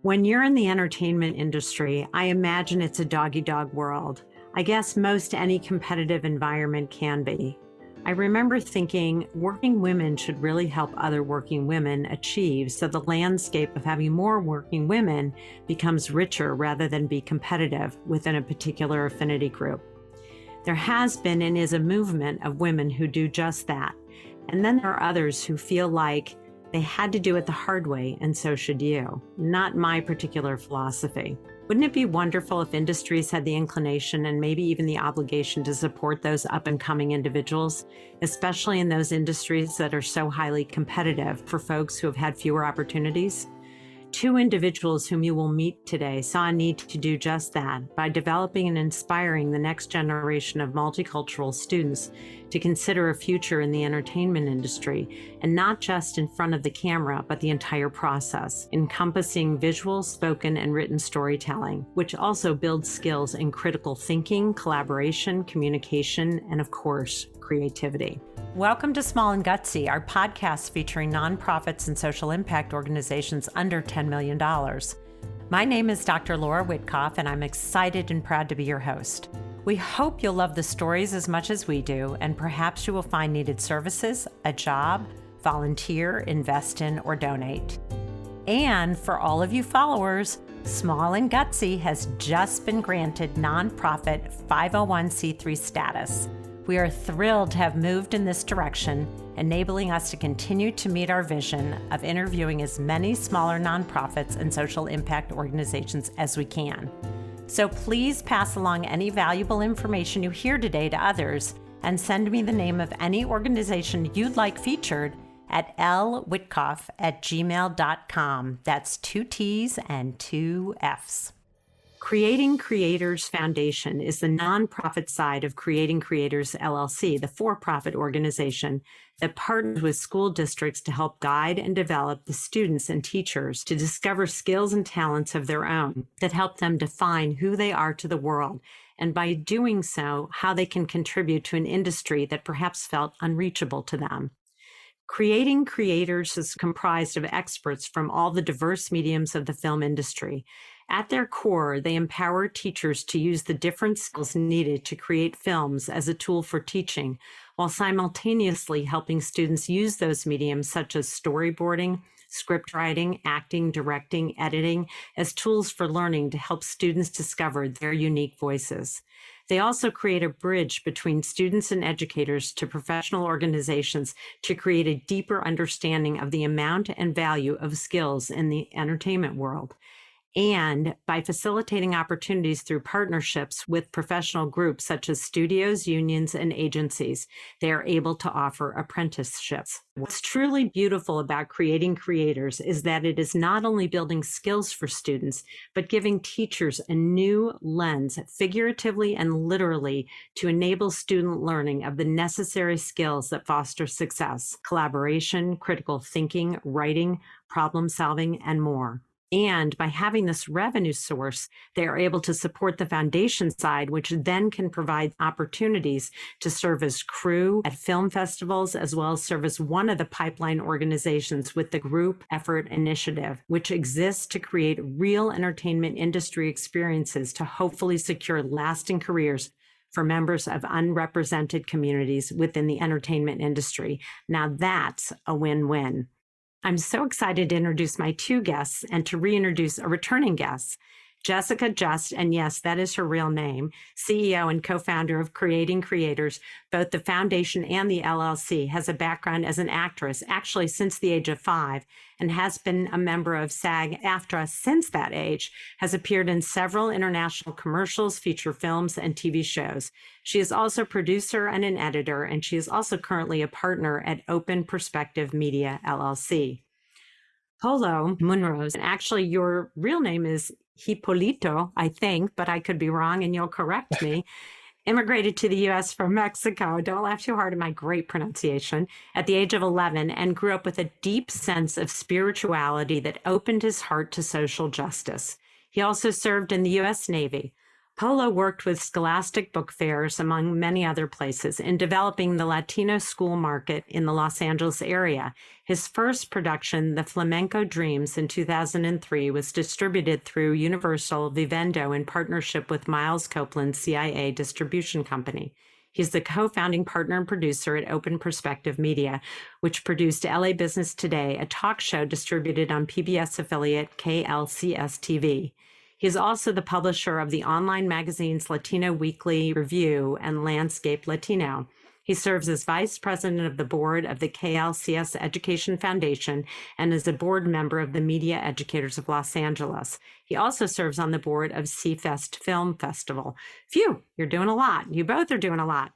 When you're in the entertainment industry, I imagine it's a dog-eat-dog world. I guess most any competitive environment can be. I remember thinking working women should really help other working women achieve, so the landscape of having more working women becomes richer rather than be competitive within a particular affinity group. There has been and is a movement of women who do just that. And then there are others who feel like they had to do it the hard way, and so should you. Not my particular philosophy. Wouldn't it be wonderful if industries had the inclination and maybe even the obligation to support those up-and-coming individuals, especially in those industries that are so highly competitive for folks who have had fewer opportunities? Two individuals whom you will meet today saw a need to do just that by developing and inspiring the next generation of multicultural students to consider a future in the entertainment industry, and not just in front of the camera, but the entire process, encompassing visual, spoken, and written storytelling, which also builds skills in critical thinking, collaboration, communication, and of course, creativity. Welcome to Small and Gutsy, our podcast featuring nonprofits and social impact organizations under $10 million. My name is Dr. Laura Witkoff, and I'm excited and proud to be your host. We hope you'll love the stories as much as we do, and perhaps you will find needed services, a job, volunteer, invest in, or donate. And for all of you followers, Small and Gutsy has just been granted nonprofit 501c3 status. We are thrilled to have moved in this direction, enabling us to continue to meet our vision of interviewing as many smaller nonprofits and social impact organizations as we can. So please pass along any valuable information you hear today to others and send me the name of any organization you'd like featured at lwitkoff@gmail.com. That's 2 T's and 2 F's. Creating Creators Foundation is the nonprofit side of Creating Creators LLC, the for-profit organization that partners with school districts to help guide and develop the students and teachers to discover skills and talents of their own that help them define who they are to the world, and by doing so, how they can contribute to an industry that perhaps felt unreachable to them. Creating Creators is comprised of experts from all the diverse mediums of the film industry. At their core, they empower teachers to use the different skills needed to create films as a tool for teaching, while simultaneously helping students use those mediums such as storyboarding, script writing, acting, directing, editing as tools for learning to help students discover their unique voices. They also create a bridge between students and educators to professional organizations to create a deeper understanding of the amount and value of skills in the entertainment world. And by facilitating opportunities through partnerships with professional groups such as studios, unions, and agencies, they are able to offer apprenticeships. What's truly beautiful about Creating Creators is that it is not only building skills for students, but giving teachers a new lens, figuratively and literally, to enable student learning of the necessary skills that foster success: collaboration, critical thinking, writing, problem solving, and more. And by having this revenue source, they are able to support the foundation side, which then can provide opportunities to serve as crew at film festivals, as well as serve as one of the pipeline organizations with the Group Effort Initiative, which exists to create real entertainment industry experiences to hopefully secure lasting careers for members of unrepresented communities within the entertainment industry. Now that's a win-win. I'm so excited to introduce my two guests and to reintroduce a returning guest, Jessica Just, and yes, that is her real name, CEO and co-founder of Creating Creators. Both the foundation and the LLC has a background as an actress, actually since the age of 5, and has been a member of SAG-AFTRA since that age, has appeared in several international commercials, feature films, and TV shows. She is also a producer and an editor, and she is also currently a partner at Open Perspective Media, LLC. Polo Munros, and actually your real name is Hipolito, I think, but I could be wrong and you'll correct me, immigrated to the U.S. from Mexico. Don't laugh too hard at my great pronunciation. At the age of 11, and grew up with a deep sense of spirituality that opened his heart to social justice. He also served in the U.S. Navy. Polo worked with Scholastic Book Fairs, among many other places, in developing the Latino school market in the Los Angeles area. His first production, The Flamenco Dreams, in 2003, was distributed through Universal Vivendo in partnership with Miles Copeland's CIA distribution company. He's the co-founding partner and producer at Open Perspective Media, which produced LA Business Today, a talk show distributed on PBS affiliate KLCS TV. He is also the publisher of the online magazines Latino Weekly Review and Landscape Latino. He serves as vice president of the board of the KLCS Education Foundation and is a board member of the Media Educators of Los Angeles. He also serves on the board of Seafest Film Festival. Phew, you're doing a lot. You both are doing a lot.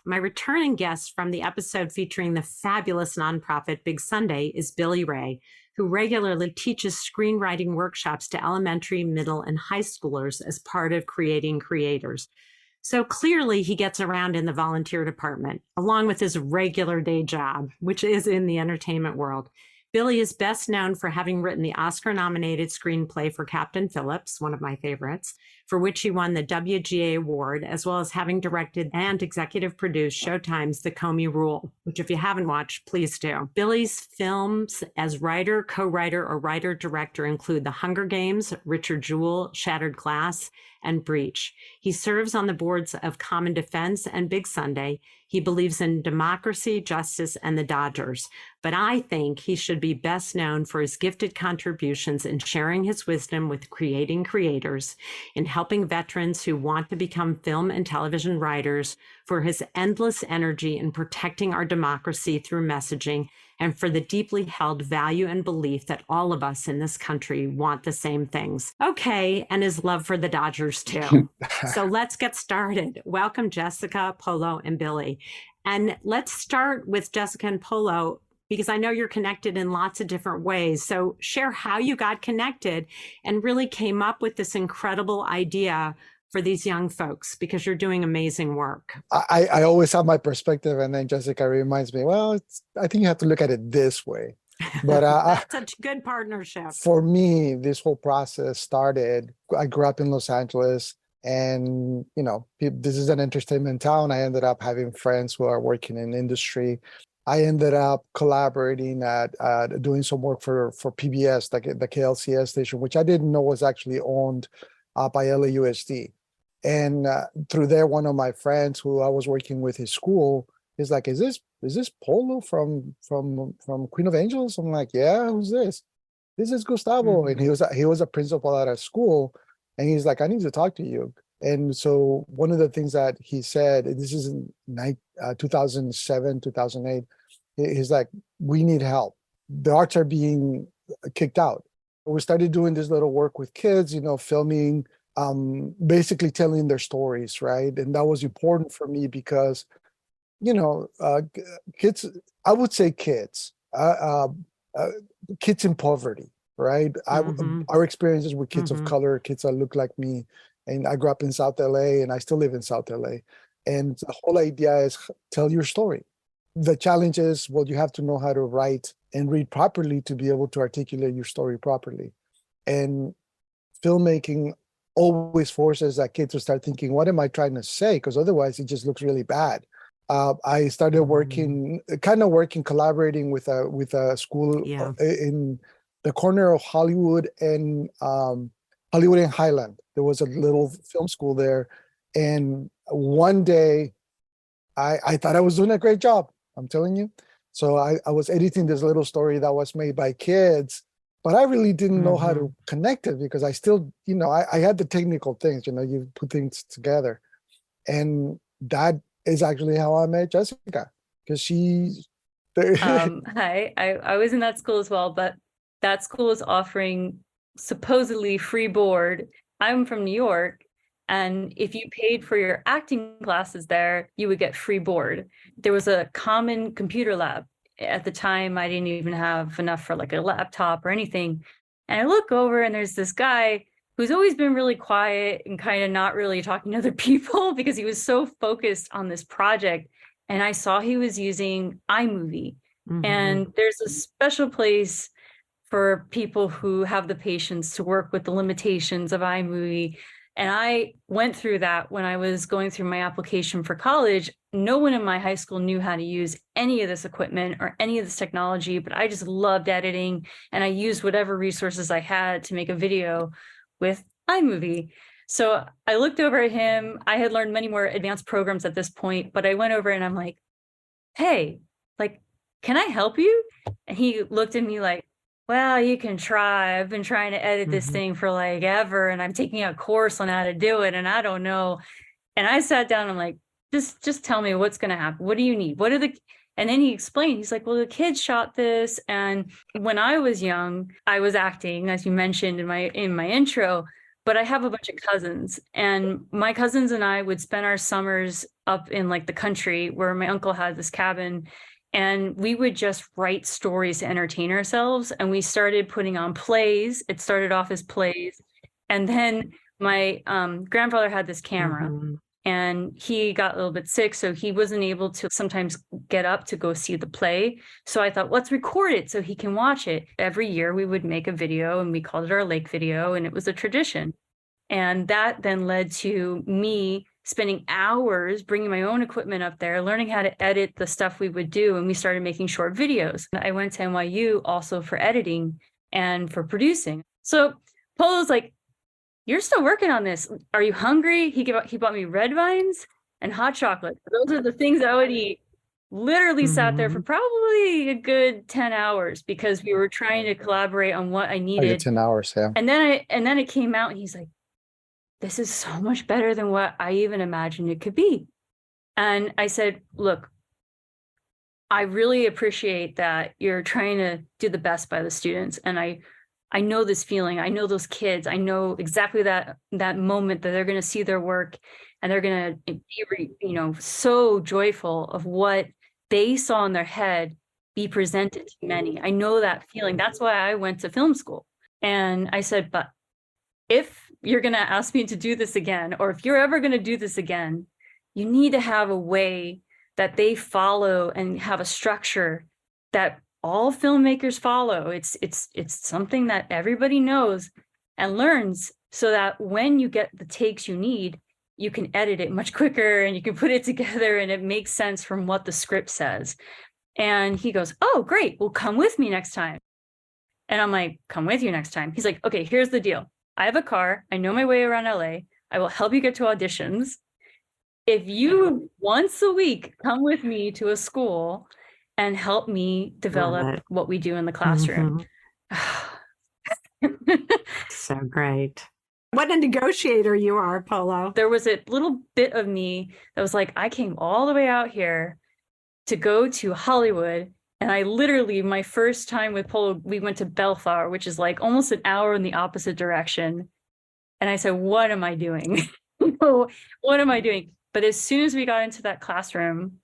My returning guest from the episode featuring the fabulous nonprofit Big Sunday is Billy Ray, who regularly teaches screenwriting workshops to elementary, middle, and high schoolers as part of Creating Creators. So clearly he gets around in the volunteer department, along with his regular day job, which is in the entertainment world. Billy is best known for having written the Oscar-nominated screenplay for Captain Phillips, one of my favorites, for which he won the WGA Award, as well as having directed and executive produced Showtime's The Comey Rule, which if you haven't watched, please do. Billy's films as writer, co-writer, or writer-director include The Hunger Games, Richard Jewell, Shattered Glass, and Breach. He serves on the boards of Common Defense and Big Sunday. He believes in democracy, justice, and the Dodgers. But I think he should be best known for his gifted contributions in sharing his wisdom with Creating Creators, in helping veterans who want to become film and television writers, for his endless energy in protecting our democracy through messaging, and for the deeply held value and belief that all of us in this country want the same things. Okay, and his love for the Dodgers too. So let's get started. Welcome, Jessica, Polo, and Billy. And let's start with Jessica and Polo, because I know you're connected in lots of different ways. So share how you got connected and really came up with this incredible idea for these young folks, because you're doing amazing work. I always have my perspective, and then Jessica reminds me, well, I think you have to look at it this way. But that's such a good partnership. For me, this whole process started, I grew up in Los Angeles, and this is an entertainment town. I ended up having friends who are working in industry. I ended up collaborating at doing some work for PBS, the KLCS station, which I didn't know was actually owned by LAUSD. And through there, one of my friends who I was working with his school is like, is this Polo from Queen of Angels? I'm like, yeah, who's this? This is Gustavo. And he was a principal at a school, and he's like, I need to talk to you. And so one of the things that he said, this is in 2007, 2008, he's like, we need help. The arts are being kicked out. We started doing this little work with kids, filming, basically telling their stories, right? And that was important for me because, kids, I would say kids in poverty, right? Our experiences with kids of color, kids that look like me, and I grew up in South LA, and I still live in South LA. And the whole idea is tell your story. The challenge is, well, you have to know how to write and read properly to be able to articulate your story properly. And filmmaking always forces that kid to start thinking, what am I trying to say? Because otherwise it just looks really bad. I started collaborating with a school in the corner of Hollywood and Highland. There was a little film school there. And one day I thought I was doing a great job, I'm telling you. So I was editing this little story that was made by kids, but I really didn't know how to connect it because I still, I had the technical things, you put things together. And that is actually how I met Jessica, because she's Hi, I was in that school as well, but that school is offering supposedly free board. I'm from New York, and if you paid for your acting classes there, you would get free board. There was a common computer lab. At the time, I didn't even have enough for like a laptop or anything. And I look over and there's this guy who's always been really quiet and kind of not really talking to other people because he was so focused on this project. And I saw he was using iMovie. And there's a special place for people who have the patience to work with the limitations of iMovie. And I went through that when I was going through my application for college. No one in my high school knew how to use any of this equipment or any of this technology, but I just loved editing, and I used whatever resources I had to make a video with iMovie. So I looked over at him. I had learned many more advanced programs at this point, but I went over and I'm like, hey, like, can I help you? And he looked at me like, well, you can try. I've been trying to edit this thing for like ever, and I'm taking a course on how to do it, and I don't know. And I sat down and I'm like, just tell me what's going to happen. What do you need? What are the, and then he explained, he's like, well, the kids shot this. And when I was young, I was acting, as you mentioned in my intro, but I have a bunch of cousins, and my cousins and I would spend our summers up in like the country where my uncle had this cabin, and we would just write stories to entertain ourselves. And we started putting on plays. It started off as plays. And then my grandfather had this camera, and he got a little bit sick, so he wasn't able to sometimes get up to go see the play. So I thought, let's record it so he can watch it. Every year we would make a video, and we called it our lake video, and it was a tradition. And that then led to me spending hours bringing my own equipment up there, learning how to edit the stuff we would do. And we started making short videos. I went to NYU also for editing and for producing. So Polo's like, you're still working on this. Are you hungry? He bought me red vines and hot chocolate. Those are the things I would eat. Literally sat there for probably a good 10 hours because we were trying to collaborate on what I needed. Like 10 hours, yeah. And then it came out, and he's like, this is so much better than what I even imagined it could be. And I said, look, I really appreciate that you're trying to do the best by the students. And I know this feeling. I know those kids. I know exactly that moment that they're going to see their work, and they're going to be, so joyful of what they saw in their head be presented to many. I know that feeling. That's why I went to film school. And I said, but if you're going to ask me to do this again, or if you're ever going to do this again, you need to have a way that they follow and have a structure that all filmmakers follow. It's something that everybody knows and learns, so that when you get the takes you need, you can edit it much quicker and you can put it together and it makes sense from what the script says. And he goes, oh, great. Well, come with me next time. And I'm like, come with you next time. He's like, okay, here's the deal. I have a car. I know my way around LA. I will help you get to auditions. If you once a week come with me to a school and help me develop what we do in the classroom. So great. What a negotiator you are, Polo. There was a little bit of me that was like, I came all the way out here to go to Hollywood. And I literally, my first time with Polo, we went to Bellflower, which is like almost an hour in the opposite direction. And I said, what am I doing? What am I doing? But as soon as we got into that classroom,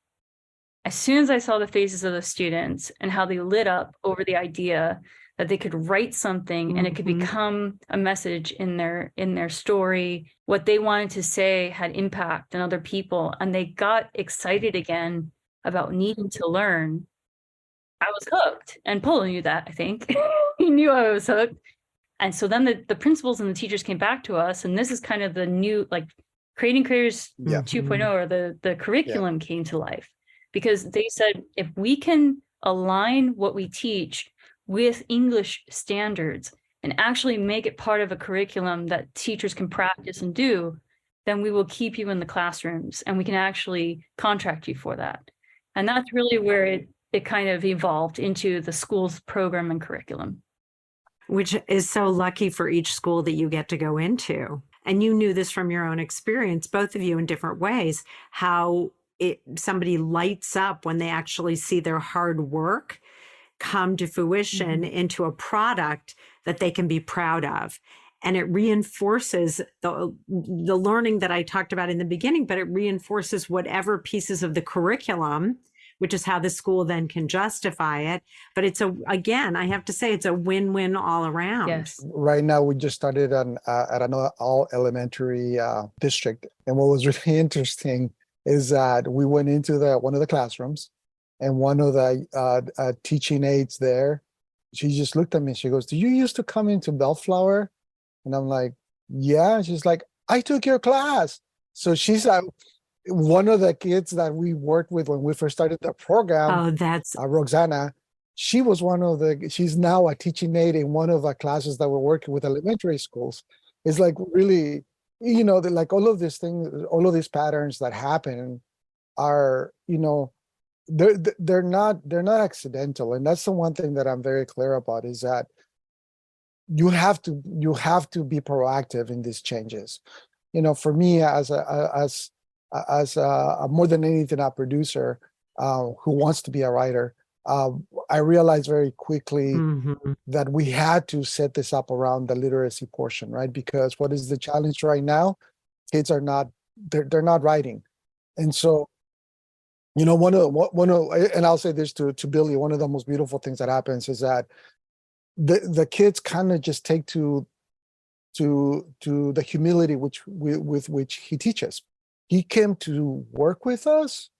as soon as I saw the faces of the students and how they lit up over the idea that they could write something and it could become a message in their story, what they wanted to say had impact on other people, and they got excited again about needing to learn, I was hooked. And Polo knew that, I think. He knew I was hooked. And so then the principals and the teachers came back to us, and this is kind of the new, like, Creating Careers 2.0, or the curriculum came to life, because they said, if we can align what we teach with English standards and actually make it part of a curriculum that teachers can practice and do, then we will keep you in the classrooms and we can actually contract you for that. And that's really where it kind of evolved into the school's program and curriculum. Which is so lucky for each school that you get to go into. And you knew this from your own experience, both of you in different ways, how somebody lights up when they actually see their hard work come to fruition into a product that they can be proud of. And it reinforces the learning that I talked about in the beginning, but it reinforces whatever pieces of the curriculum, which is how the school then can justify it. But again, I have to say, it's a win-win all around. Yes. Right now, we just started at an all elementary district. And what was really interesting is that we went into one of the classrooms, and one of the teaching aides there, she just looked at me. She goes, "Do you used to come into Bellflower?" And I'm like, "Yeah." She's like, I took your class. So she's one of the kids that we worked with when we first started the program, Oh, that's Roxana. She was she's now a teaching aide in one of our classes that we're working with elementary schools. It's like really, like all of these things, all of these patterns that happen are, they're not accidental. And that's the one thing that I'm very clear about, is that you have to be proactive in these changes. For me, as more than anything a producer who wants to be a writer, I realized very quickly that we had to set this up around the literacy portion, right? Because what is the challenge right now? Kids are not, they're not writing. And so, and I'll say this to Billy, one of the most beautiful things that happens is that the kids kind of just take to the humility with which he teaches. He came to work with us,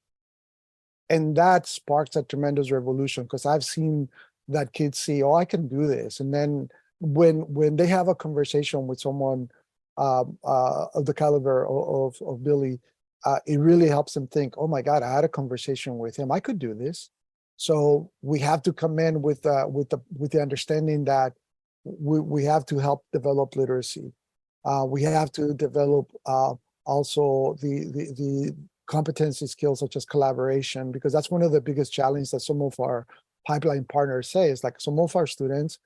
and that sparks a tremendous revolution, because I've seen that kids see, oh, I can do this. And then when they have a conversation with someone of the caliber of Billy, it really helps them think, oh my God, I had a conversation with him, I could do this. So we have to come in with the understanding that we have to help develop literacy. We have to develop also the competency skills such as collaboration, because that's one of the biggest challenges that some of our pipeline partners say, is like some of our students,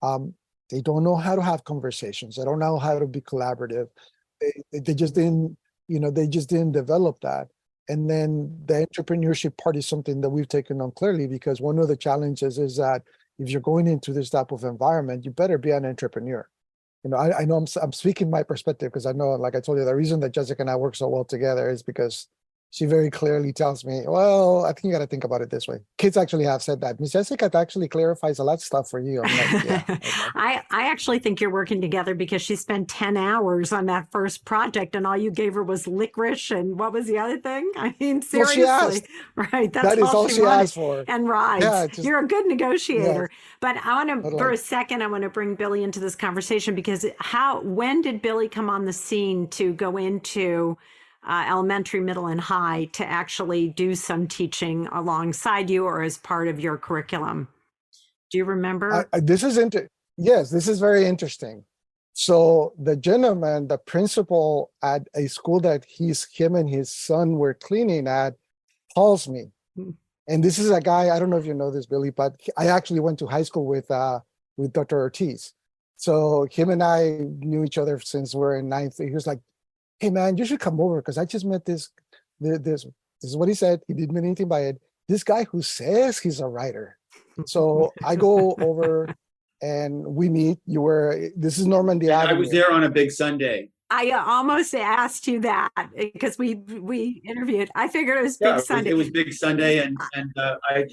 they don't know how to have conversations. They don't know how to be collaborative. They just didn't, they just didn't develop that. And then the entrepreneurship part is something that we've taken on clearly, because one of the challenges is that if you're going into this type of environment, you better be an entrepreneur. I know I'm speaking my perspective, because I know, like I told you, the reason that Jessica and I work so well together is because she very clearly tells me, well, I think you got to think about it this way. Kids actually have said that. Miss Jessica actually clarifies a lot of stuff for you. I'm like, yeah. Okay. I actually think you're working together, because she spent 10 hours on that first project and all you gave her was licorice and what was the other thing? I mean, seriously. Well, she asked. Right. That's that is all she wanted. asked for. And rides. Yeah, You're a good negotiator. Yeah, but I want to, totally. for a second, I want to bring Billy into this conversation, because when did Billy come on the scene to go into elementary, middle, and high to actually do some teaching alongside you or as part of your curriculum? Do you remember? Yes, this is very interesting. So the gentleman, the principal at a school that him and his son were cleaning at, calls me. And this is a guy, I don't know if you know this, Billy, but I actually went to high school with Dr. Ortiz. So him and I knew each other since we were in ninth. He was like, hey man, you should come over, because I just met this is what he said. He didn't mean anything by it. This guy who says he's a writer. So I go over and we meet. This is Normandy Avenue. I was there on a big Sunday. I almost asked you that, because we interviewed. I figured it was Big Sunday. It was Big Sunday, and I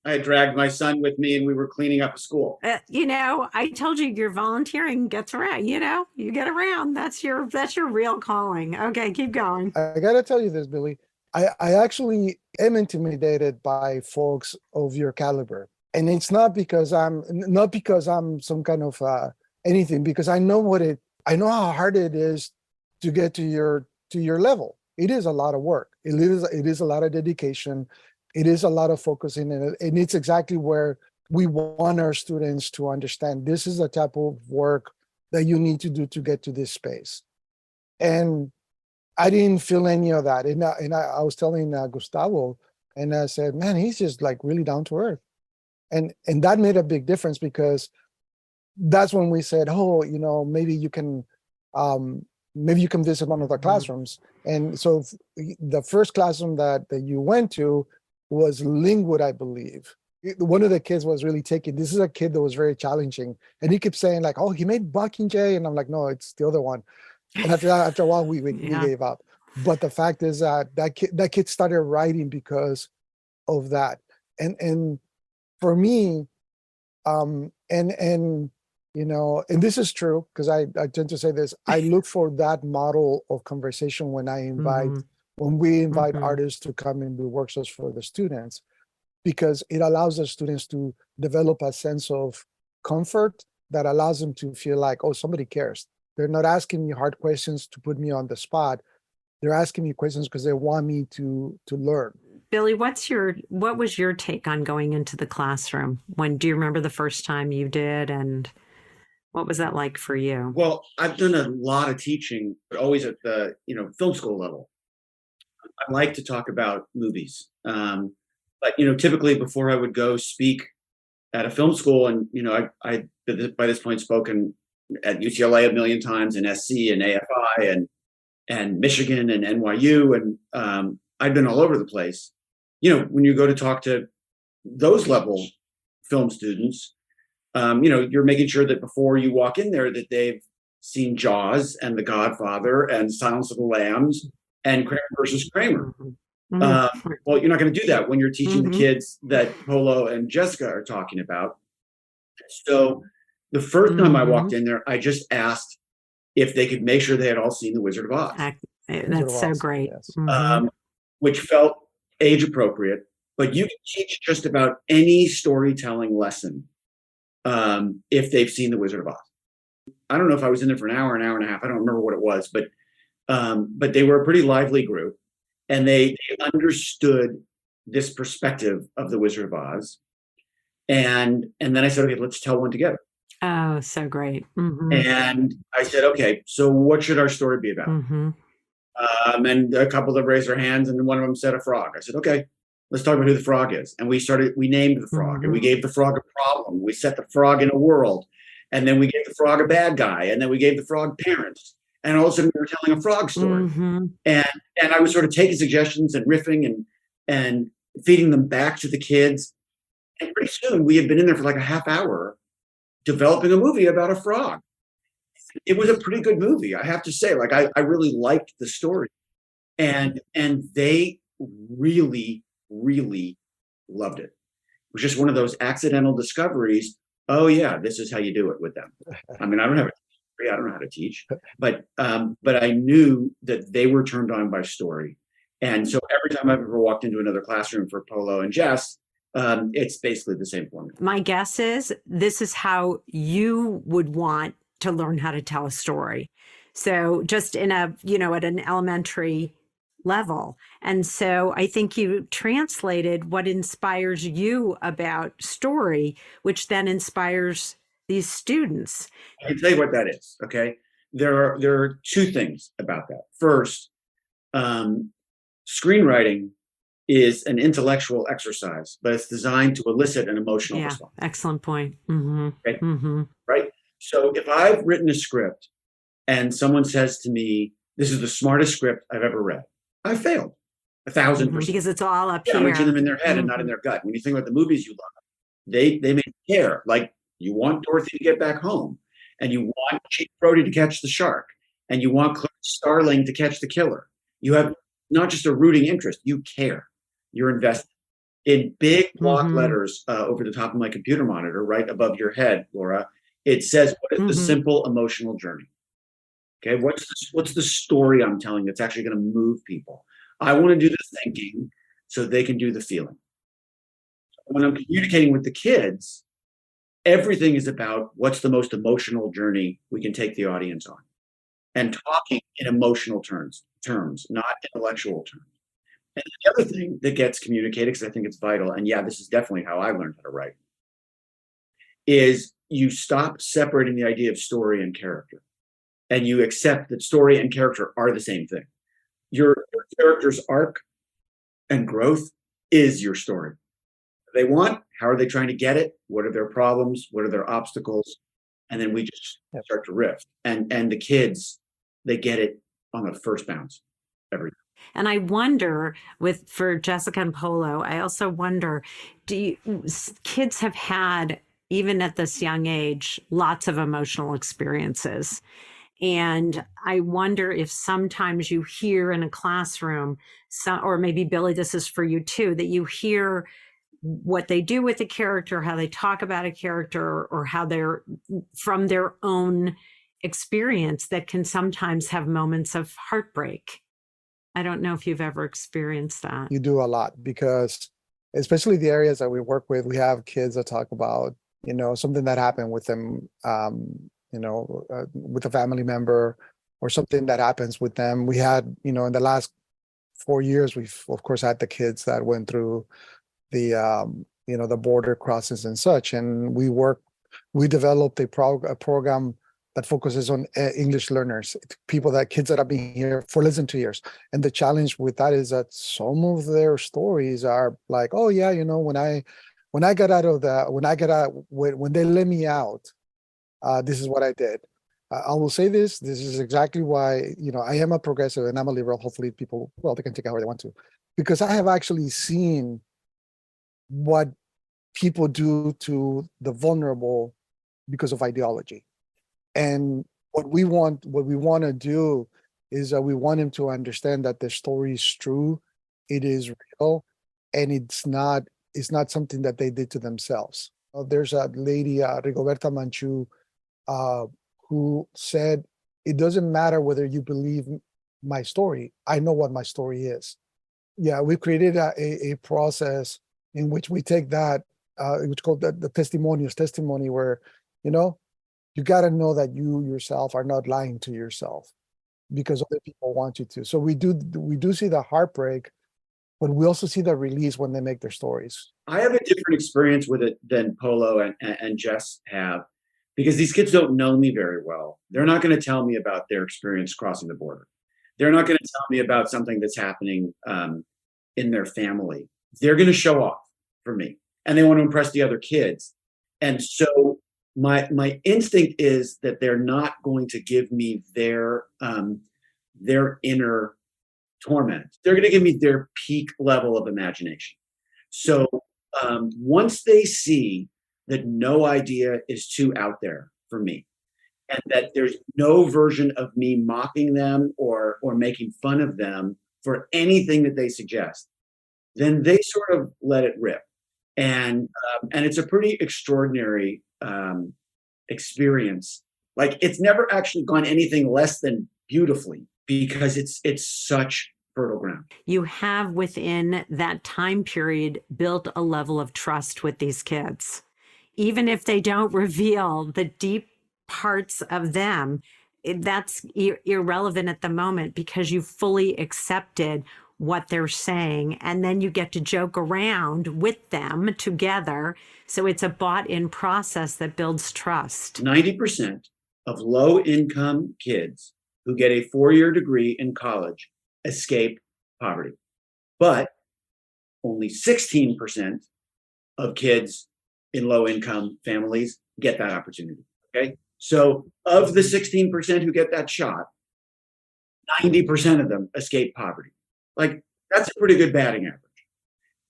had dragged my son with me, and we were cleaning up a school. I told you your volunteering gets around. You get around. That's your real calling. Okay, keep going. I gotta tell you this, Billy. I actually am intimidated by folks of your caliber, and it's not because I'm some kind of anything, because I know how hard it is to get to your level. It is a lot of work. It is a lot of dedication. It is a lot of focusing, and it's exactly where we want our students to understand this is the type of work that you need to do to get to this space. And I didn't feel any of that. And I was telling Gustavo, and I said, man, he's just like really down to earth. And that made a big difference, because that's when we said, oh, maybe you can visit one of the classrooms. And so the first classroom that you went to was Lingwood, I believe. One of the kids was really taking, this is a kid that was very challenging. And he kept saying like, oh, he made Mockingjay. And I'm like, no, it's the other one. And after a while, we gave up. But the fact is that kid started writing because of that. And for me, and this is true, because I tend to say this, I look for that model of conversation when we invite artists to come and do workshops for the students, because it allows the students to develop a sense of comfort that allows them to feel like, oh, somebody cares. They're not asking me hard questions to put me on the spot. They're asking me questions because they want me to learn. Billy, what was your take on going into the classroom? Do you remember the first time you did, and what was that like for you? Well, I've done a lot of teaching, but always at the film school level. I like to talk about movies, but typically before I would go speak at a film school, and I by this point spoken at UCLA a million times, and SC and AFI and Michigan and NYU, and I've been all over the place. When you go to talk to those level film students, you're making sure that before you walk in there that they've seen Jaws and The Godfather and Silence of the Lambs and Kramer versus Kramer. Well, you're not going to do that when you're teaching the kids that Polo and Jessica are talking about. So the first time I walked in there, I just asked if they could make sure they had all seen The Wizard of Oz. That's so great. Yes. Which felt age appropriate, but you can teach just about any storytelling lesson if they've seen The Wizard of Oz. I don't know if I was in there for an hour and a half. I don't remember what it was, but they were a pretty lively group, and they understood this perspective of The Wizard of Oz. And then I said, okay, let's tell one together. Oh, so great. And I said, okay, so what should our story be about? And a couple of them raised their hands, and one of them said a frog. I said, okay, let's talk about who the frog is. And we named the frog, and we gave the frog a problem. We set the frog in a world, and then we gave the frog a bad guy, and then we gave the frog parents. And all of a sudden we were telling a frog story. And I was sort of taking suggestions and riffing and feeding them back to the kids. And pretty soon we had been in there for like a half hour developing a movie about a frog. It was a pretty good movie, I have to say. Like I really liked the story, and they really, really loved it. It was just one of those accidental discoveries. Oh yeah, this is how you do it with them. I mean, I don't know how to teach, but I knew that they were turned on by story, and so every time I've ever walked into another classroom for Polo and Jess, it's basically the same formula. My guess is this is how you would want to learn how to tell a story. So just in at an elementary level. And so I think you translated what inspires you about story, which then inspires these students. I can tell you what that is. Okay. There are two things about that. First, screenwriting is an intellectual exercise, but it's designed to elicit an emotional response. Excellent point. Okay? Right. So if I've written a script and someone says to me, this is the smartest script I've ever read, I failed 1,000%. Because it's all up here. I'm reaching them in their head and not in their gut. When you think about the movies you love, they make you care. Like you want Dorothy to get back home, and you want Chief Brody to catch the shark, and you want Clarice Starling to catch the killer. You have not just a rooting interest, you care. You're invested. In big block letters over the top of my computer monitor, right above your head, Laura, it says, what is the simple emotional journey? Okay, what's the story I'm telling that's actually going to move people? I want to do the thinking so they can do the feeling. When I'm communicating with the kids, everything is about what's the most emotional journey we can take the audience on, and talking in emotional terms, not intellectual terms. And the other thing that gets communicated, because I think it's vital, and yeah, this is definitely how I learned how to write, is you stop separating the idea of story and character, and you accept that story and character are the same thing. Your character's arc and growth is your story. What they want, how are they trying to get it? What are their problems? What are their obstacles? And then we just start to riff. And the kids, they get it on the first bounce every time. And I wonder, for Jessica and Polo, I also wonder, kids have had, even at this young age, lots of emotional experiences. And I wonder if sometimes you hear in a classroom, or maybe Billy, this is for you too, that you hear what they do with a character, how they talk about a character, or how they're from their own experience that can sometimes have moments of heartbreak. I don't know if you've ever experienced that. You do a lot, because especially the areas that we work with, we have kids that talk about, something that happened with them with a family member or something that happens with them. We had, in the last 4 years, we've of course had the kids that went through the border crossings and such, and we developed a program that focuses on English learners, kids that have been here for less than 2 years. And the challenge with that is that some of their stories are like, oh yeah, when I got out of when they let me out, this is what I did. I will say this is exactly why, I am a progressive and I'm a liberal. Hopefully people, they can take it however they want to, because I have actually seen what people do to the vulnerable because of ideology. And what we want to do is we want him to understand that the story is true, it is real, and it's not something that they did to themselves. There's a lady, Rigoberta Manchu, who said, it doesn't matter whether you believe my story, I know what my story is. Yeah, we created a process in which we take that, which called the testimony, where, you got to know that you yourself are not lying to yourself because other people want you to. So we do see the heartbreak, but we also see the release when they make their stories. I have a different experience with it than Polo and Jess have, because these kids don't know me very well. They're not going to tell me about their experience crossing the border. They're not going to tell me about something that's happening in their family. They're going to show off for me, and they want to impress the other kids. And so my instinct is that they're not going to give me their inner torment. They're going to give me their peak level of imagination. So once they see that no idea is too out there for me, and that there's no version of me mocking them or making fun of them for anything that they suggest, then they sort of let it rip. And it's a pretty extraordinary experience. Like, it's never actually gone anything less than beautifully, because it's such fertile ground. You have within that time period built a level of trust with these kids. Even if they don't reveal the deep parts of them, that's irrelevant at the moment, because you fully accepted what they're saying, and then you get to joke around with them together. So it's a bought-in process that builds trust. 90% of low-income kids who get a 4-year degree in college escape poverty, but only 16% of kids in low-income families get that opportunity. Okay, so of the 16% who get that shot, 90% of them escape poverty. Like, that's a pretty good batting average.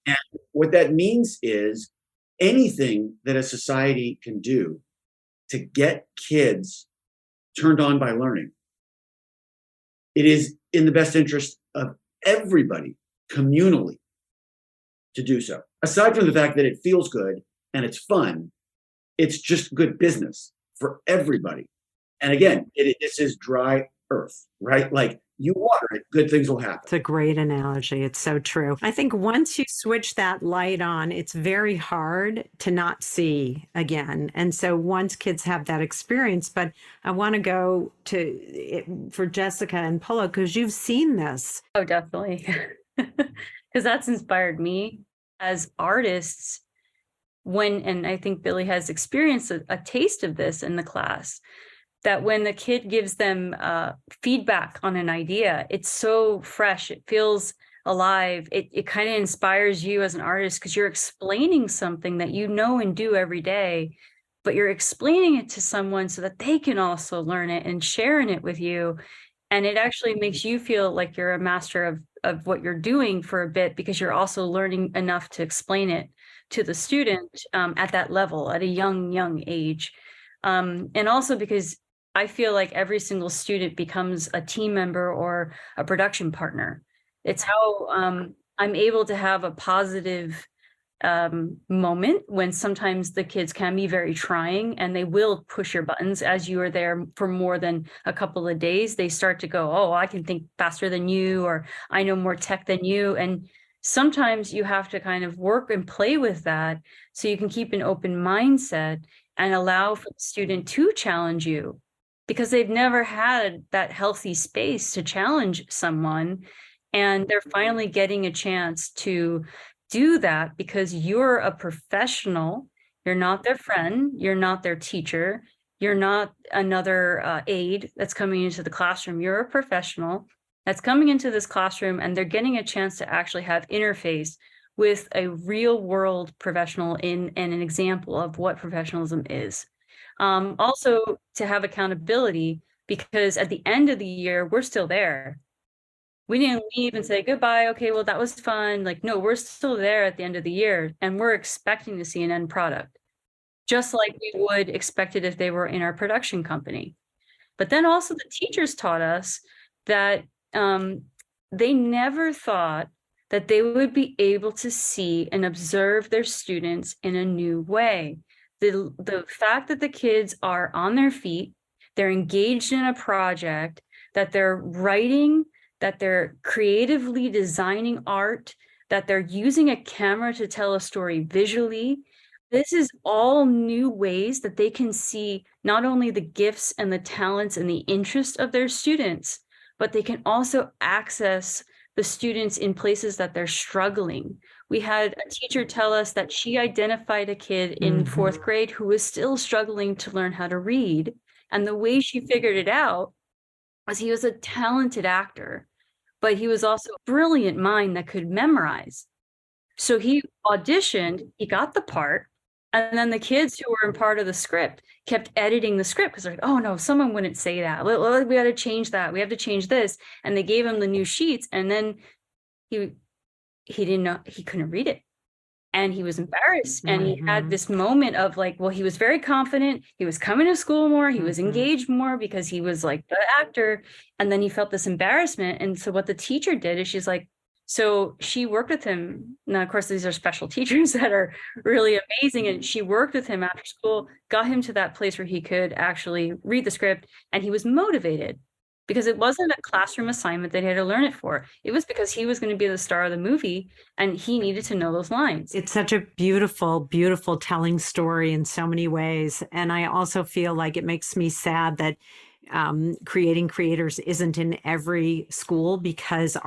And what that means is anything that a society can do to get kids turned on by learning, it is in the best interest of everybody communally to do so. Aside from the fact that it feels good and it's fun, it's just good business for everybody. And again, this is dry earth, right? Like, you water it, good things will happen. It's a great analogy. It's so true. I think once you switch that light on, it's very hard to not see again. And so once kids have that experience, but I want to go for Jessica and Polo, because you've seen this. Oh, definitely. Because that's inspired me as artists and I think Billy has experienced a taste of this in the class, that when the kid gives them feedback on an idea, it's so fresh, it feels alive, it kind of inspires you as an artist, because you're explaining something that you know and do every day, but you're explaining it to someone so that they can also learn it and sharing it with you. And it actually makes you feel like you're a master of what you're doing for a bit, because you're also learning enough to explain it to the student at that level, at a young age. And also because I feel like every single student becomes a team member or a production partner. It's how I'm able to have a positive moment when sometimes the kids can be very trying and they will push your buttons. As you are there for more than a couple of days, they start to go, oh, I can think faster than you, or I know more tech than you. And sometimes you have to kind of work and play with that so you can keep an open mindset and allow for the student to challenge you, because they've never had that healthy space to challenge someone. And they're finally getting a chance to do that because you're a professional. You're not their friend. You're not their teacher. You're not another aide that's coming into the classroom. You're a professional that's coming into this classroom, and they're getting a chance to actually have interface with a real world professional and an example of what professionalism is. Also to have accountability, because at the end of the year, we're still there. We didn't leave and say goodbye. Okay, well, that was fun. Like, no, we're still there at the end of the year, and we're expecting to see an end product, just like we would expect it if they were in our production company. But then also the teachers taught us that they never thought that they would be able to see and observe their students in a new way. The fact that the kids are on their feet, they're engaged in a project, that they're writing, that they're creatively designing art, that they're using a camera to tell a story visually. This is all new ways that they can see not only the gifts and the talents and the interest of their students, but they can also access the students in places that they're struggling. We had a teacher tell us that she identified a kid in fourth grade who was still struggling to learn how to read. And the way she figured it out was he was a talented actor, but he was also a brilliant mind that could memorize. So he auditioned, he got the part, and then the kids who were in part of the script kept editing the script because they're like, oh no, someone wouldn't say that. We got to change that. We have to change this. And they gave him the new sheets, and then he didn't know, he couldn't read it. And he was embarrassed. And he had this moment of like, well, he was very confident. He was coming to school more. He was engaged more because he was like the actor. And then he felt this embarrassment. And so what the teacher did is she's like, so she worked with him. Now, of course, these are special teachers that are really amazing. And she worked with him after school, got him to that place where he could actually read the script, and he was motivated because it wasn't a classroom assignment that he had to learn it for. It was because he was going to be the star of the movie and he needed to know those lines. It's such a beautiful, beautiful telling story in so many ways. And I also feel like it makes me sad that creating creators isn't in every school, because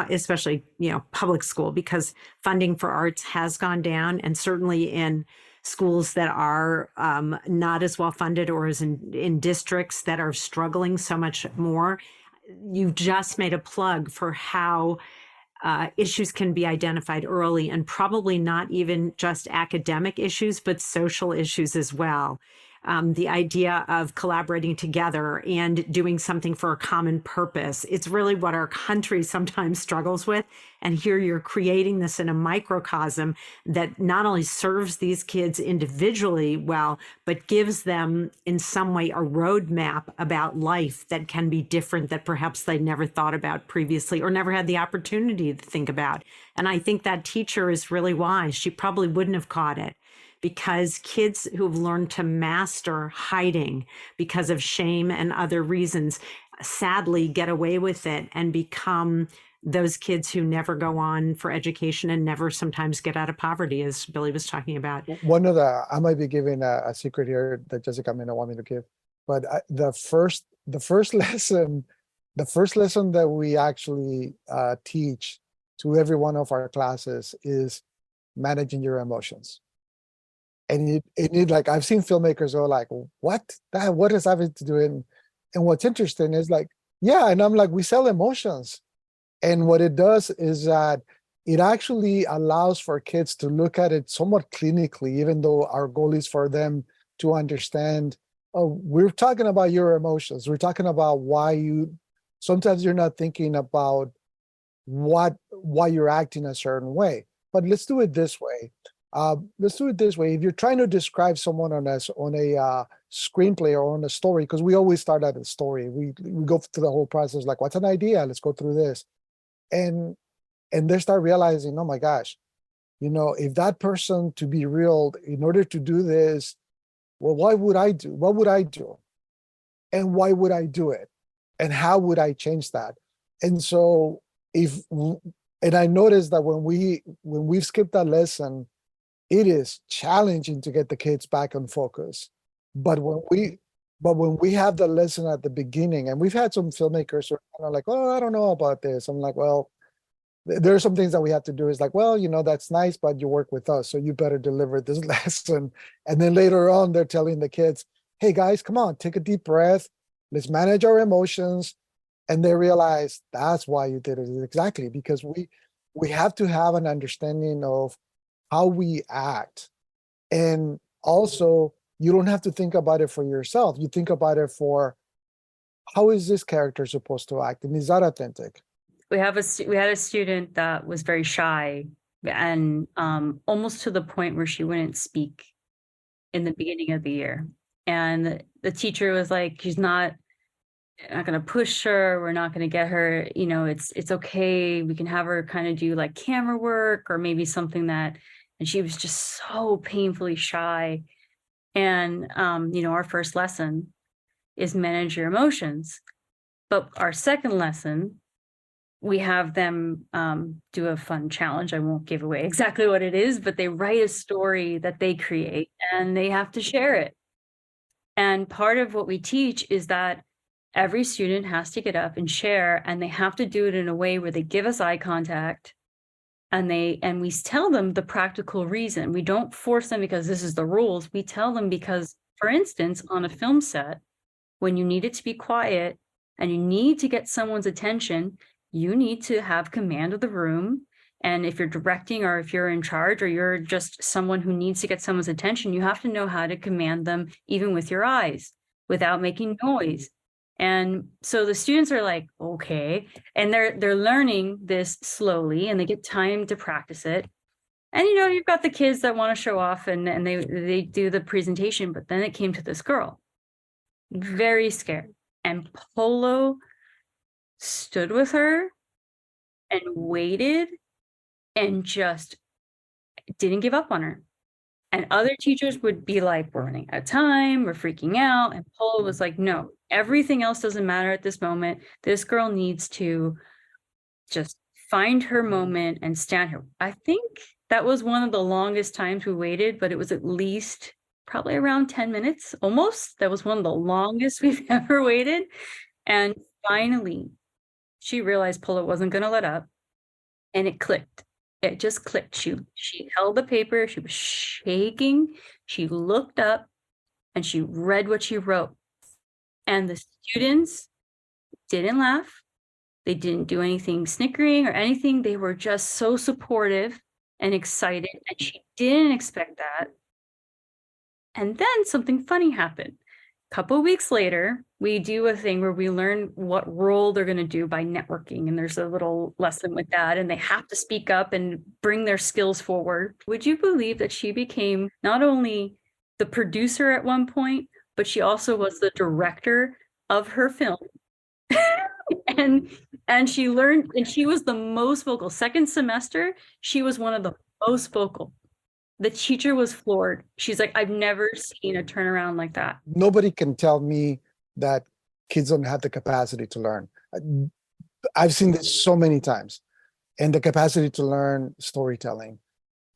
especially, public school, because funding for arts has gone down, and certainly in schools that are not as well funded, or as in districts that are struggling so much more. You just made a plug for how issues can be identified early, and probably not even just academic issues, but social issues as well. The idea of collaborating together and doing something for a common purpose. It's really what our country sometimes struggles with. And here you're creating this in a microcosm that not only serves these kids individually well, but gives them in some way a roadmap about life that can be different, that perhaps they never thought about previously or never had the opportunity to think about. And I think that teacher is really wise. She probably wouldn't have caught it, because kids who've learned to master hiding because of shame and other reasons sadly get away with it and become those kids who never go on for education and never sometimes get out of poverty, as Billy was talking about. I might be giving a secret here that Jessica may not want me to give, but the first lesson that we actually teach to every one of our classes is managing your emotions. And it like, I've seen filmmakers go like, what does that have to do? And what's interesting is like, yeah, and I'm like, we sell emotions. And what it does is that it actually allows for kids to look at it somewhat clinically, even though our goal is for them to understand, oh, we're talking about your emotions. We're talking about sometimes you're not thinking about why you're acting a certain way, but let's do it this way. If you're trying to describe someone on a screenplay or on a story, because we always start at a story, we go through the whole process, like, what's an idea? Let's go through this. And they start realizing, oh my gosh, if that person, to be real, in order to do this, well, what would I do? And why would I do it? And how would I change that? And so I noticed that when we've skipped that lesson, it is challenging to get the kids back on focus. But when we have the lesson at the beginning, and we've had some filmmakers who are kind of like, oh, I don't know about this. I'm like, well, there are some things that we have to do. Is like, well, that's nice, but you work with us, so you better deliver this lesson. And then later on, they're telling the kids, hey guys, come on, take a deep breath. Let's manage our emotions. And they realize that's why you did it, exactly, because we have to have an understanding of how we act. And also, you don't have to think about it for yourself. You think about it for, how is this character supposed to act? And is that authentic? We had a student that was very shy and almost to the point where she wouldn't speak in the beginning of the year. And the teacher was like, she's not going to push her. We're not going to get her, it's okay. We can have her kind of do like camera work or maybe something that, and she was just so painfully shy. And, our first lesson is manage your emotions. But our second lesson, we have them do a fun challenge. I won't give away exactly what it is, but they write a story that they create and they have to share it. And part of what we teach is that every student has to get up and share, and they have to do it in a way where they give us eye contact and we tell them the practical reason. We don't force them because this is the rules. We tell them because, for instance, on a film set, when you need it to be quiet and you need to get someone's attention, you need to have command of the room. And if you're directing or if you're in charge or you're just someone who needs to get someone's attention, you have to know how to command them even with your eyes without making noise. And so the students are like, okay, and they're learning this slowly and they get time to practice it. And you've got the kids that want to show off and they do the presentation, but then it came to this girl, very scared. And Polo stood with her and waited and just didn't give up on her. And other teachers would be like, we're running out of time, we're freaking out. And Polo was like, no, everything else doesn't matter at this moment. This girl needs to just find her moment and stand here. I think that was one of the longest times we waited, but it was at least probably around 10 minutes, almost. That was one of the longest we've ever waited. And finally, she realized Polo wasn't going to let up, and it clicked. It just clicked. She held the paper, she was shaking, she looked up, and she read what she wrote. And the students didn't laugh. They didn't do anything snickering or anything. They were just so supportive and excited, and she didn't expect that. And then something funny happened. A couple of weeks later, we do a thing where we learn what role they're going to do by networking. And there's a little lesson with that. And they have to speak up and bring their skills forward. Would you believe that she became not only the producer at one point, but she also was the director of her film? and she learned, and she was the most vocal. Second semester, she was one of the most vocal. The teacher was floored. She's like, I've never seen a turnaround like that. Nobody can tell me that kids don't have the capacity to learn. I've seen this so many times, and the capacity to learn storytelling.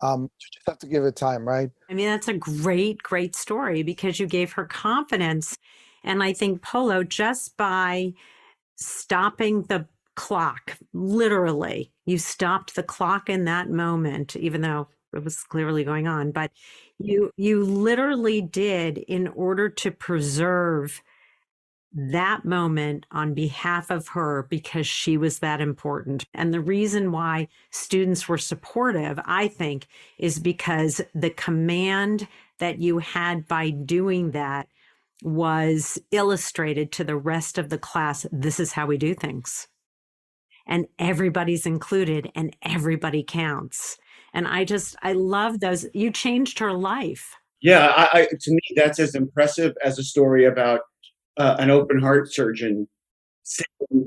You just have to give it time, right? I mean, that's a great, great story because you gave her confidence. And I think Polo, just by stopping the clock, literally, you stopped the clock in that moment, even though it was clearly going on, but you literally did, in order to preserve that moment on behalf of her, because she was that important. And the reason why students were supportive, I think, is because the command that you had by doing that was illustrated to the rest of the class. This is how we do things. And everybody's included and everybody counts. And I love those. You changed her life. Yeah, to me, that's as impressive as a story about an open heart surgeon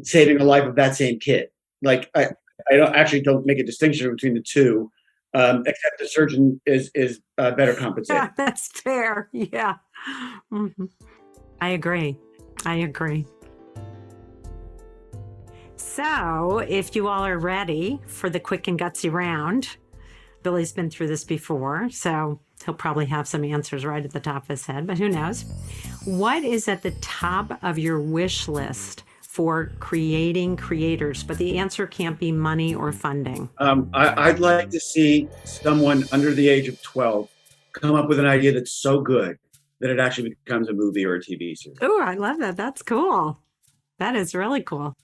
saving the life of that same kid. Like, I don't make a distinction between the two, except the surgeon is better compensated. Yeah, that's fair. Yeah. Mm-hmm. I agree. So if you all are ready for the quick and gutsy round, Billy's been through this before, so He'll probably have some answers right at the top of his head, but who knows? What is at the top of your wish list for creating creators? But the answer can't be money or funding. I'd like to see someone under the age of 12 come up with an idea that's so good that it actually becomes a movie or a TV series. Oh, I love that. That's cool. That is really cool.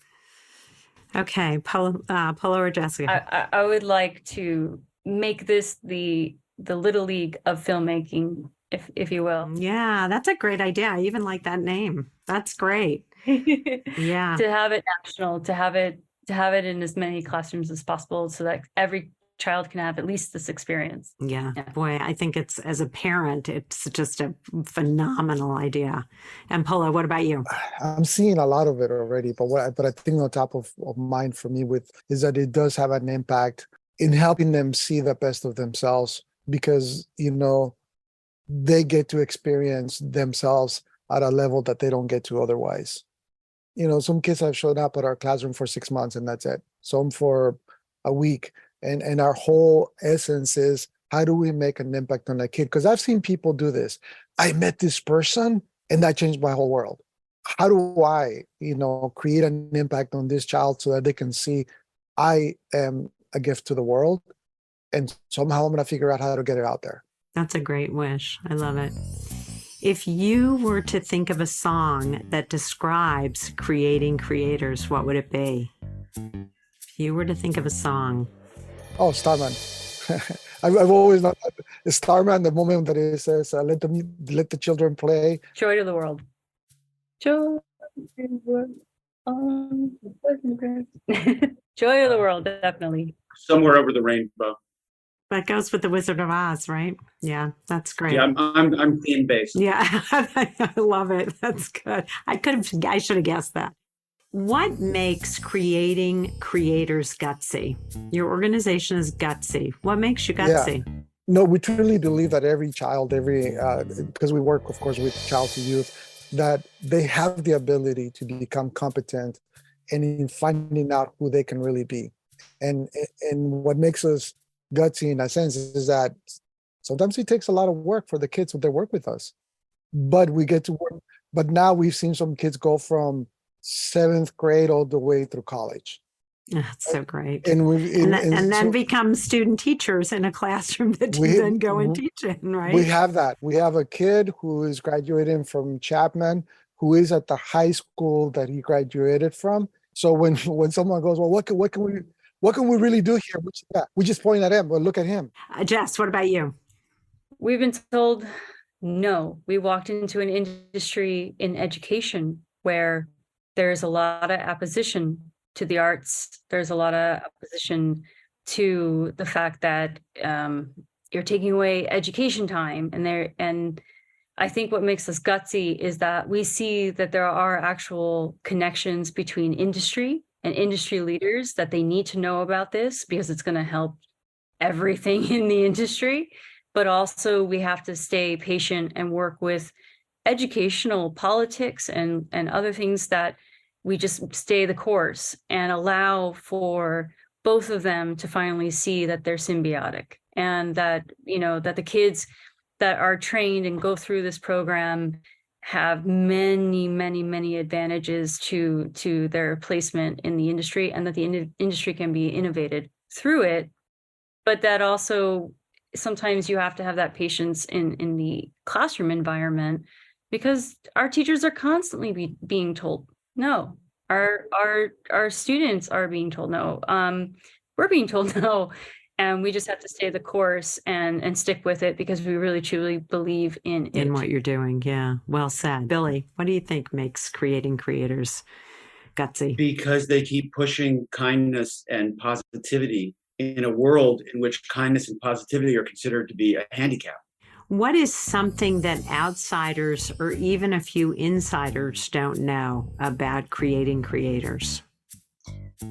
Okay, Polo or Jessica? I would like to make this the Little League of filmmaking, if you will. Yeah, that's a great idea. I even like that name. That's great. Yeah. To have it national, to have it in as many classrooms as possible, so that every child can have at least this experience. Yeah. Boy, I think it's, as a parent, it's just a phenomenal idea. And Polo, what about you? I'm seeing a lot of it already, but I think on top of mind for me is that it does have an impact in helping them see the best of themselves, because, they get to experience themselves at a level that they don't get to otherwise. Some kids have shown up at our classroom for 6 months and that's it. Some for a week. And our whole essence is, how do we make an impact on a kid? Because I've seen people do this. I met this person and that changed my whole world. How do I, create an impact on this child so that they can see I am a gift to the world, and somehow I'm going to figure out how to get it out there. That's a great wish. I love it. If you were to think of a song that describes creating creators, what would it be? If you were to think of a song. Oh, Starman. I've always known that. Starman, the moment that it says, let the children play. Joy to the world. Joy to the world. Joy of the world, definitely. Somewhere over the rainbow. That goes with the Wizard of Oz, right? Yeah, that's great. Yeah, I'm theme based. Yeah, I love it. That's good. I should have guessed that. What makes creating creators gutsy? Your organization is gutsy. What makes you gutsy? Yeah. No, we truly believe that every child, because we work, of course, with child to youth, that they have the ability to become competent and in finding out who they can really be. And what makes us gutsy in a sense is that sometimes it takes a lot of work for the kids when they work with us, but we get to work. But now we've seen some kids go from 7th grade all the way through college. That's so great. And then become student teachers in a classroom that you then go and teach in, right? We have that. We have a kid who is graduating from Chapman, who is at the high school that he graduated from. So when someone goes, well, what can we really do here? We just point at him. Well, look at him. Jess, what about you? We've been told no. We walked into an industry in education where there's a lot of opposition to the arts. There's a lot of opposition to the fact that you're taking away education time. And I think what makes us gutsy is that we see that there are actual connections between industry and industry leaders, that they need to know about this because it's going to help everything in the industry. But also we have to stay patient and work with educational politics and other things, that we just stay the course and allow for both of them to finally see that they're symbiotic, and that, that the kids that are trained and go through this program have many, many, many advantages to their placement in the industry, and that the industry can be innovated through it. But that also, sometimes you have to have that patience in the classroom environment, because our teachers are constantly being told no. Our students are being told no. We're being told no. And we just have to stay the course and stick with it, because we really truly believe in it. In what you're doing. Yeah. Well said. Billy, what do you think makes creating creators gutsy? Because they keep pushing kindness and positivity in a world in which kindness and positivity are considered to be a handicap. What is something that outsiders or even a few insiders don't know about creating creators?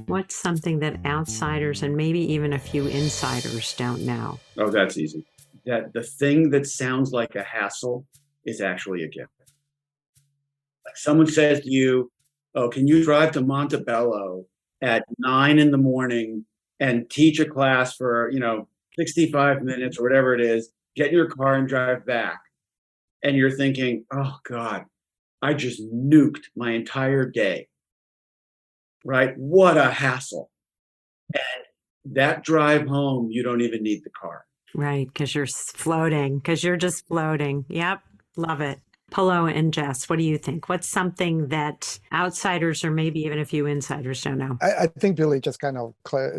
What's something that outsiders and maybe even a few insiders don't know? Oh, that's easy. That the thing that sounds like a hassle is actually a gift. Like someone says to you, oh, can you drive to Montebello at 9 a.m. and teach a class for, 65 minutes or whatever it is, get in your car and drive back, and you're thinking, oh God, I just nuked my entire day, right? What a hassle. And that drive home, you don't even need the car. Right, because you're floating, because you're just floating. Yep, love it. Polo and Jess, what do you think? What's something that outsiders or maybe even a few insiders don't know? I think Billy just kind of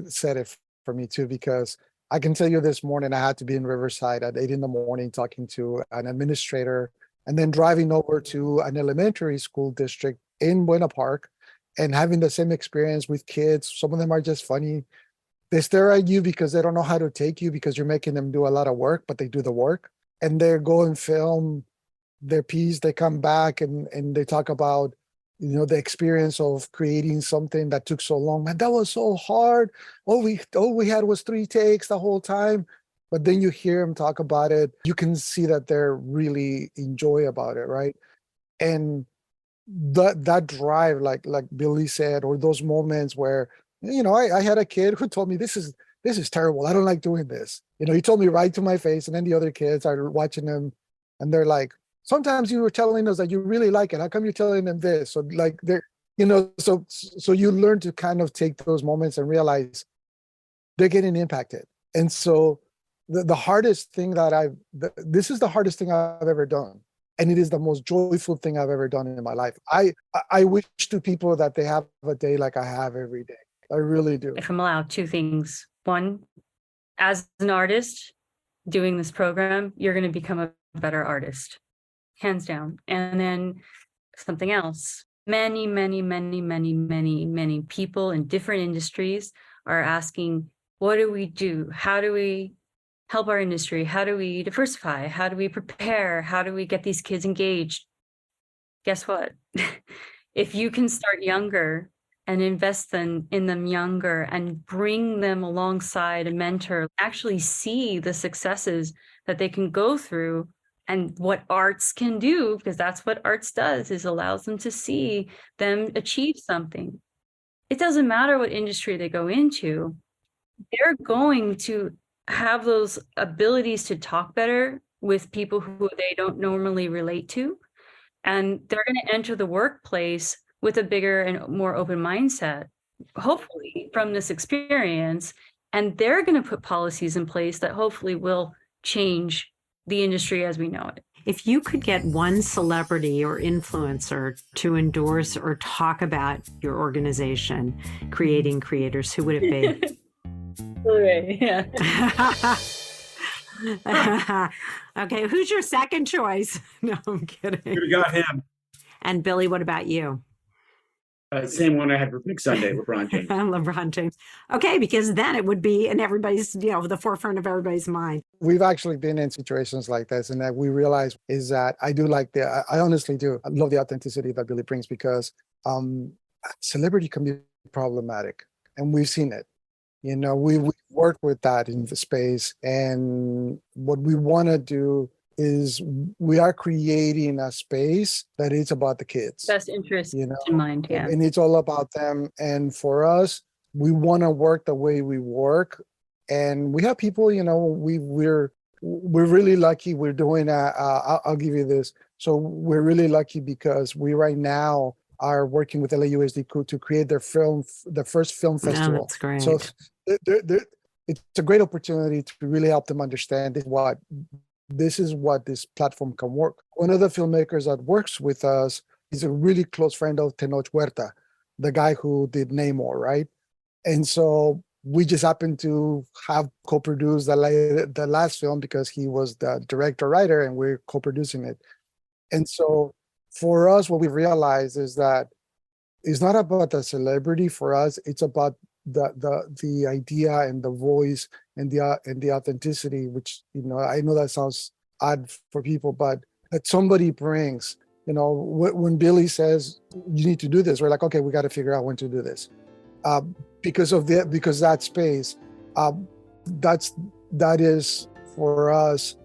said it for me too, because I can tell you this morning I had to be in Riverside at 8 in the morning talking to an administrator and then driving over to an elementary school district in Buena Park and having the same experience with kids. Some of them are just funny. They stare at you because they don't know how to take you because you're making them do a lot of work, but they do the work. And they go and film their piece. They come back and they talk about, the experience of creating something that took so long. Man, that was so hard. All we had was 3 takes the whole time. But then you hear them talk about it. You can see that they're really enjoy about it, right? And that drive, like Billy said, or those moments where, I had a kid who told me this is terrible. I don't like doing this. He told me right to my face, and then the other kids are watching him and they're like, sometimes you were telling us that you really like it. How come you're telling them this? So like so you learn to kind of take those moments and realize they're getting impacted. And so the hardest thing this is the hardest thing I've ever done. And it is the most joyful thing I've ever done in my life. I wish to people that they have a day like I have every day. I really do. If I'm allowed, 2 things. One, as an artist doing this program, you're going to become a better artist, hands down. And then something else. Many, many, many, many, many, many people in different industries are asking, what do we do? How do we help our industry? How do we diversify? How do we prepare? How do we get these kids engaged? Guess what? If you can start younger and invest in them younger and bring them alongside a mentor, actually see the successes that they can go through and what arts can do, because that's what arts does, is allows them to see them achieve something. It doesn't matter what industry they go into, they're going to have those abilities to talk better with people who they don't normally relate to. And they're going to enter the workplace with a bigger and more open mindset, hopefully from this experience. And they're going to put policies in place that hopefully will change the industry as we know it. If you could get one celebrity or influencer to endorse or talk about your organization, Creating Creators, who would it be? Okay, yeah. Okay, who's your second choice? No, I'm kidding. You got him. And Billy, what about you? Same one I had for Big Sunday, LeBron James. LeBron James. Okay, because then it would be in everybody's, the forefront of everybody's mind. We've actually been in situations like this, and that we realize is that I honestly do. I love the authenticity that Billy brings, because celebrity can be problematic, and we've seen it. We work with that in the space, and what we want to do is we are creating a space that is about the kids. Best interest in mind, yeah. And it's all about them. And for us, we want to work the way we work. And we have people, we're really lucky. We're doing I'll give you this. So we're really lucky because we right now are working with LAUSD to create their first film festival. Oh, that's great. So it's a great opportunity to really help them understand this is what this platform can work. One of the filmmakers that works with us is a really close friend of Tenoch Huerta, the guy who did Namor, right? And so we just happened to have co-produced the last film because he was the director-writer and we're co-producing it. And so for us, what we realized is that it's not about the celebrity for us, it's about the idea and the voice and the authenticity, which I know that sounds odd for people, but that somebody brings. When Billy says you need to do this, we're like, okay, we got to figure out when to do this, because that space, that is for us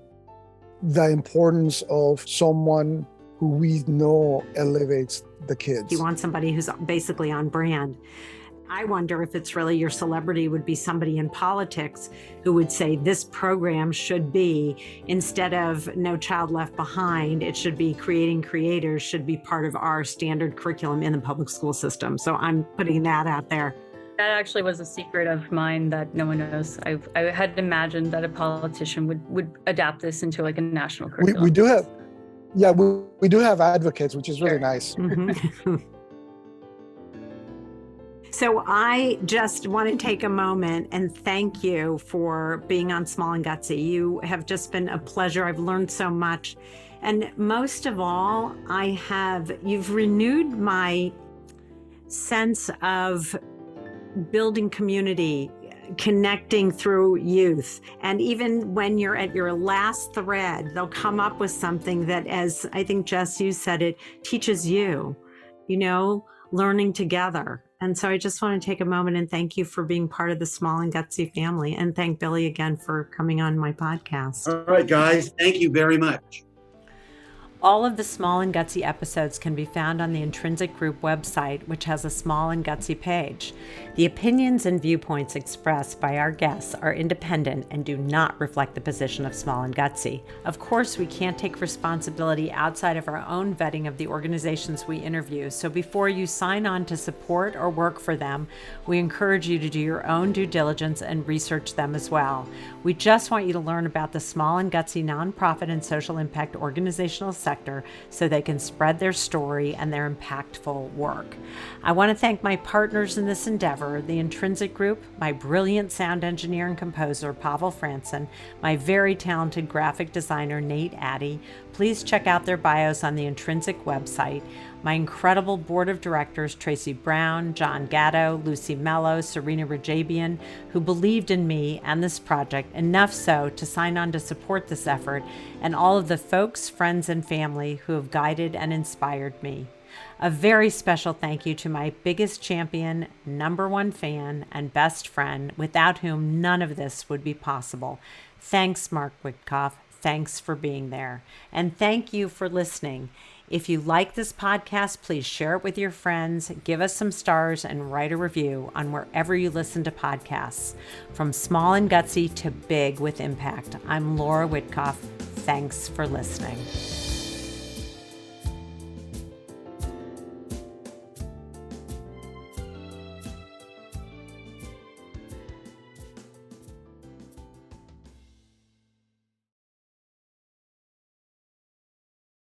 the importance of someone who we know elevates the kids. You want somebody who's basically on brand. I wonder if it's really your celebrity would be somebody in politics who would say this program should be, instead of No Child Left Behind, it should be Creating Creators should be part of our standard curriculum in the public school system. So I'm putting that out there. That actually was a secret of mine that no one knows. I had imagined that a politician would adapt this into like a national curriculum. We do have, yeah, we do have advocates, which is really Sure. nice. Mm-hmm. So I just want to take a moment and thank you for being on Small and Gutsy. You have just been a pleasure. I've learned so much. And most of all, you've renewed my sense of building community, connecting through youth. And even when you're at your last thread, they'll come up with something that, as I think Jess, you said, it teaches you, learning together. And so I just want to take a moment and thank you for being part of the Small and Gutsy family, and thank Billy again for coming on my podcast. All right, guys, thank you very much. All of the Small and Gutsy episodes can be found on the Intrinsic Group website, which has a Small and Gutsy page. The opinions and viewpoints expressed by our guests are independent and do not reflect the position of Small and Gutsy. Of course, we can't take responsibility outside of our own vetting of the organizations we interview, so before you sign on to support or work for them, we encourage you to do your own due diligence and research them as well. We just want you to learn about the Small and Gutsy nonprofit and social impact organizational sector so they can spread their story and their impactful work. I want to thank my partners in this endeavor, the Intrinsic Group, my brilliant sound engineer and composer, Pavel Franson, my very talented graphic designer, Nate Addy. Please check out their bios on the Intrinsic website. My incredible board of directors, Tracy Brown, John Gatto, Lucy Mello, Serena Rajabian, who believed in me and this project enough so to sign on to support this effort, and all of the folks, friends, and family who have guided and inspired me. A very special thank you to my biggest champion, number one fan, and best friend, without whom none of this would be possible. Thanks, Mark Witkoff. Thanks for being there. And thank you for listening. If you like this podcast, please share it with your friends, give us some stars, and write a review on wherever you listen to podcasts. From small and gutsy to big with impact, I'm Laura Witkoff. Thanks for listening.